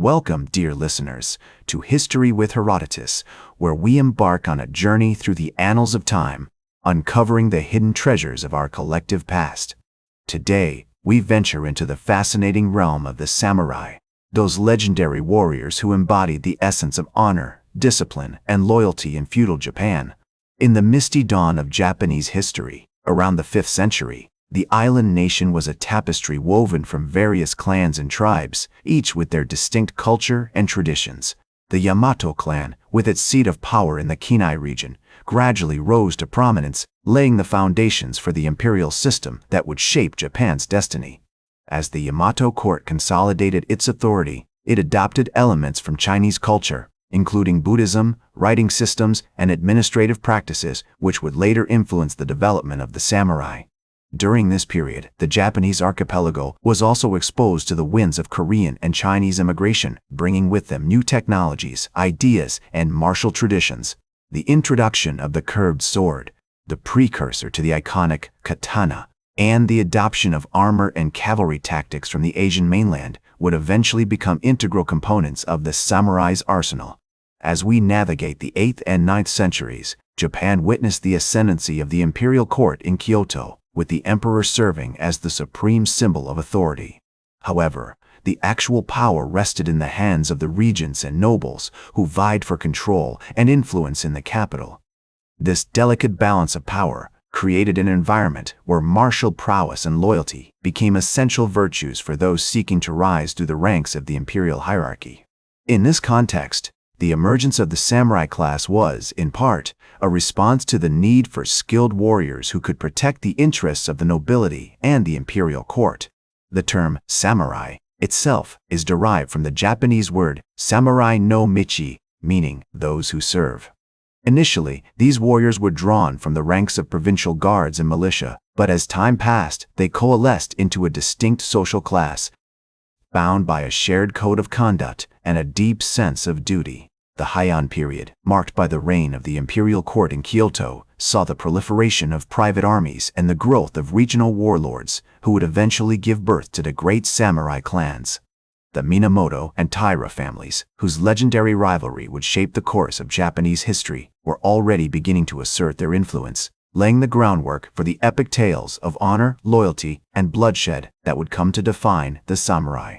Welcome, dear listeners, to History with Herodotus, where we embark on a journey through the annals of time, uncovering the hidden treasures of our collective past. Today, we venture into the fascinating realm of the samurai, those legendary warriors who embodied the essence of honor, discipline, and loyalty in feudal Japan. In the misty dawn of Japanese history, around the 5th century, the island nation was a tapestry woven from various clans and tribes, each with their distinct culture and traditions. The Yamato clan, with its seat of power in the Kinai region, gradually rose to prominence, laying the foundations for the imperial system that would shape Japan's destiny. As the Yamato court consolidated its authority, it adopted elements from Chinese culture, including Buddhism, writing systems, and administrative practices, which would later influence the development of the samurai. During this period, the Japanese archipelago was also exposed to the winds of Korean and Chinese immigration, bringing with them new technologies, ideas, and martial traditions. The introduction of the curved sword, the precursor to the iconic katana, and the adoption of armor and cavalry tactics from the Asian mainland would eventually become integral components of the samurai's arsenal. As we navigate the 8th and 9th centuries, Japan witnessed the ascendancy of the imperial court in Kyoto, with the emperor serving as the supreme symbol of authority. However, the actual power rested in the hands of the regents and nobles who vied for control and influence in the capital. This delicate balance of power created an environment where martial prowess and loyalty became essential virtues for those seeking to rise through the ranks of the imperial hierarchy. In this context, the emergence of the samurai class was, in part, a response to the need for skilled warriors who could protect the interests of the nobility and the imperial court. The term samurai itself is derived from the Japanese word samurai no michi, meaning those who serve. Initially, these warriors were drawn from the ranks of provincial guards and militia, but as time passed, they coalesced into a distinct social class, bound by a shared code of conduct and a deep sense of duty. The Heian period, marked by the reign of the imperial court in Kyoto, saw the proliferation of private armies and the growth of regional warlords who would eventually give birth to the great samurai clans. The Minamoto and Taira families, whose legendary rivalry would shape the course of Japanese history, were already beginning to assert their influence, laying the groundwork for the epic tales of honor, loyalty, and bloodshed that would come to define the samurai.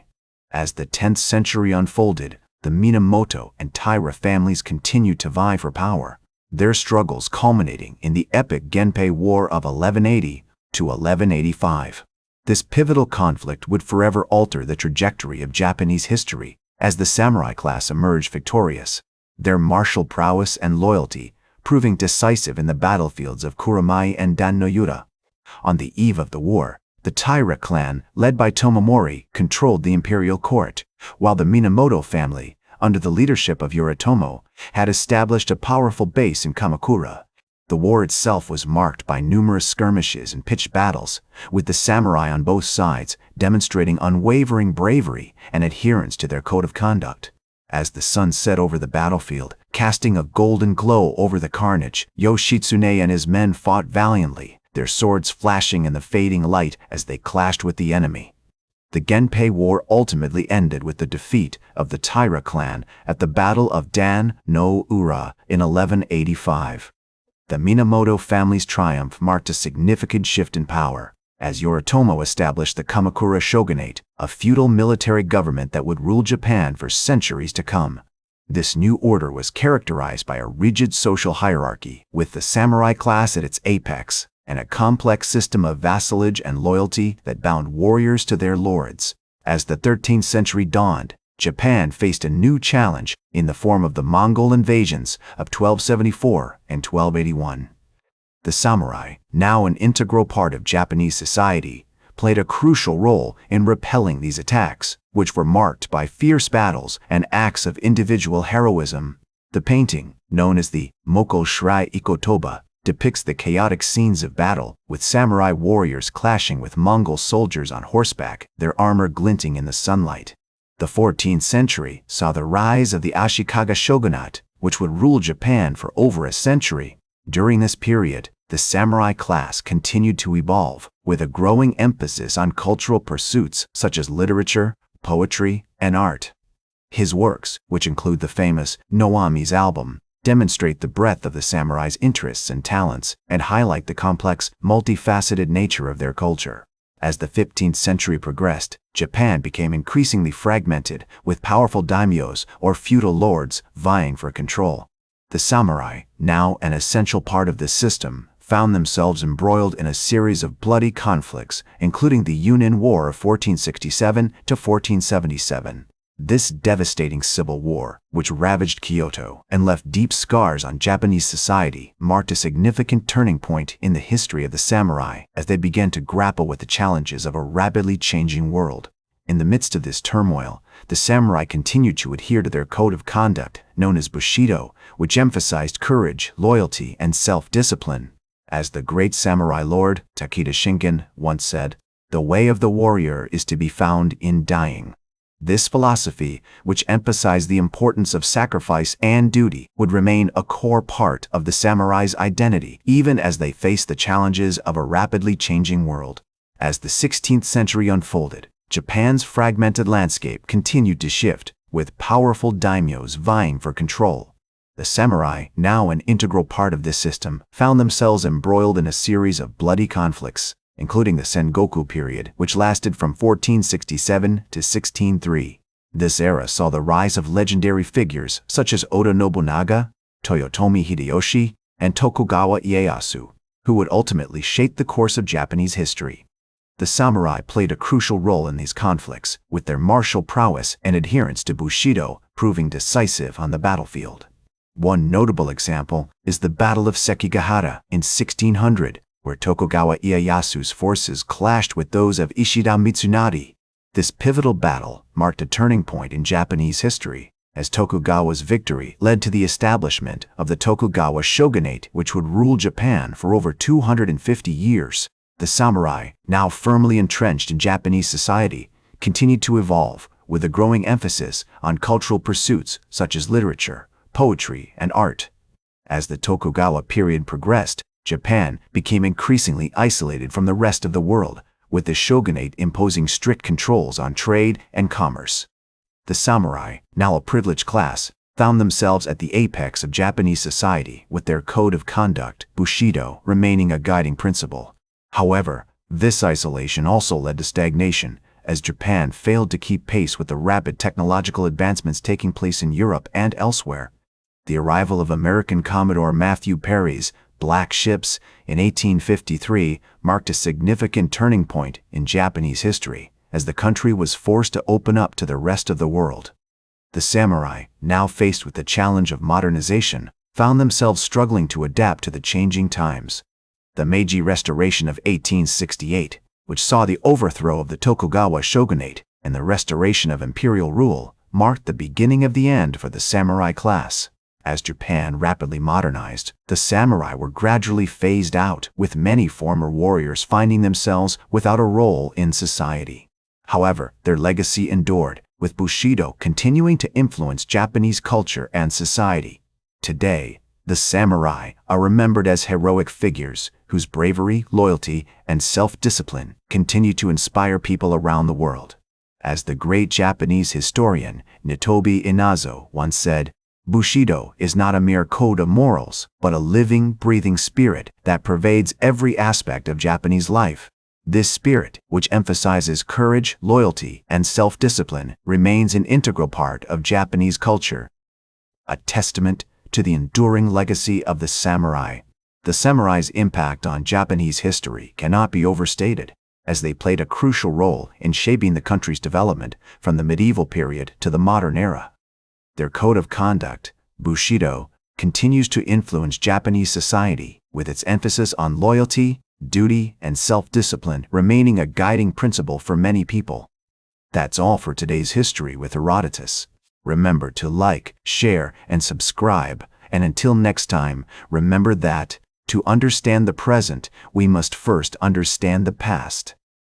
As the 10th century unfolded, the Minamoto and Taira families continued to vie for power, their struggles culminating in the epic Genpei War of 1180 to 1185. This pivotal conflict would forever alter the trajectory of Japanese history as the samurai class emerged victorious, their martial prowess and loyalty proving decisive in the battlefields of Kuramae and Dan-no-Yura. On the eve of the war, the Taira clan, led by Tomomori, controlled the imperial court, while the Minamoto family, under the leadership of Yoritomo, had established a powerful base in Kamakura. The war itself was marked by numerous skirmishes and pitched battles, with the samurai on both sides demonstrating unwavering bravery and adherence to their code of conduct. As the sun set over the battlefield, casting a golden glow over the carnage, Yoshitsune and his men fought valiantly, their swords flashing in the fading light as they clashed with the enemy. The Genpei War ultimately ended with the defeat of the Taira clan at the Battle of Dan-no-Ura in 1185. The Minamoto family's triumph marked a significant shift in power, as Yoritomo established the Kamakura shogunate, a feudal military government that would rule Japan for centuries to come. This new order was characterized by a rigid social hierarchy, with the samurai class at its apex, and a complex system of vassalage and loyalty that bound warriors to their lords. As the 13th century dawned, Japan faced a new challenge in the form of the Mongol invasions of 1274 and 1281. The samurai, now an integral part of Japanese society, played a crucial role in repelling these attacks, which were marked by fierce battles and acts of individual heroism. The painting, known as the Moko Shirai Ikotoba, depicts the chaotic scenes of battle, with samurai warriors clashing with Mongol soldiers on horseback, their armor glinting in the sunlight. The 14th century saw the rise of the Ashikaga shogunate, which would rule Japan for over a century. During this period, the samurai class continued to evolve, with a growing emphasis on cultural pursuits such as literature, poetry, and art. His works, which include the famous Noami's album, demonstrate the breadth of the samurai's interests and talents and highlight the complex, multifaceted nature of their culture. As the 15th century progressed, Japan became increasingly fragmented, with powerful daimyos or feudal lords vying for control. The samurai, now an essential part of this system, found themselves embroiled in a series of bloody conflicts, including the Yunnan War of 1467 to 1477. This devastating civil war, which ravaged Kyoto and left deep scars on Japanese society, marked a significant turning point in the history of the samurai as they began to grapple with the challenges of a rapidly changing world. In the midst of this turmoil, the samurai continued to adhere to their code of conduct, known as Bushido, which emphasized courage, loyalty, and self-discipline. As the great samurai lord, Takeda Shingen, once said, "The way of the warrior is to be found in dying." This philosophy, which emphasized the importance of sacrifice and duty, would remain a core part of the samurai's identity, even as they faced the challenges of a rapidly changing world. As the 16th century unfolded, Japan's fragmented landscape continued to shift, with powerful daimyos vying for control. The samurai, now an integral part of this system, found themselves embroiled in a series of bloody conflicts, including the Sengoku period, which lasted from 1467 to 1603. This era saw the rise of legendary figures such as Oda Nobunaga, Toyotomi Hideyoshi, and Tokugawa Ieyasu, who would ultimately shape the course of Japanese history. The samurai played a crucial role in these conflicts, with their martial prowess and adherence to Bushido proving decisive on the battlefield. One notable example is the Battle of Sekigahara in 1600, where Tokugawa Ieyasu's forces clashed with those of Ishida Mitsunari. This pivotal battle marked a turning point in Japanese history, as Tokugawa's victory led to the establishment of the Tokugawa shogunate, which would rule Japan for over 250 years. The samurai, now firmly entrenched in Japanese society, continued to evolve, with a growing emphasis on cultural pursuits such as literature, poetry, and art. As the Tokugawa period progressed, Japan became increasingly isolated from the rest of the world, with the shogunate imposing strict controls on trade and commerce. The samurai, now a privileged class, found themselves at the apex of Japanese society, with their code of conduct, Bushido, remaining a guiding principle. However, this isolation also led to stagnation, as Japan failed to keep pace with the rapid technological advancements taking place in Europe and elsewhere. The arrival of American Commodore Matthew Perry's Black Ships in 1853 marked a significant turning point in Japanese history, as the country was forced to open up to the rest of the world. The samurai, now faced with the challenge of modernization, found themselves struggling to adapt to the changing times. The Meiji Restoration of 1868, which saw the overthrow of the Tokugawa shogunate and the restoration of imperial rule, marked the beginning of the end for the samurai class. As Japan rapidly modernized, the samurai were gradually phased out, with many former warriors finding themselves without a role in society. However, their legacy endured, with Bushido continuing to influence Japanese culture and society. Today, the samurai are remembered as heroic figures whose bravery, loyalty, and self-discipline continue to inspire people around the world. As the great Japanese historian Nitobe Inazo once said, "Bushido is not a mere code of morals, but a living, breathing spirit that pervades every aspect of Japanese life." This spirit, which emphasizes courage, loyalty, and self-discipline, remains an integral part of Japanese culture, a testament to the enduring legacy of the samurai. The samurai's impact on Japanese history cannot be overstated, as they played a crucial role in shaping the country's development from the medieval period to the modern era. Their code of conduct, Bushido, continues to influence Japanese society, with its emphasis on loyalty, duty, and self-discipline remaining a guiding principle for many people. That's all for today's History with Herodotus. Remember to like, share, and subscribe, and until next time, remember that, to understand the present, we must first understand the past.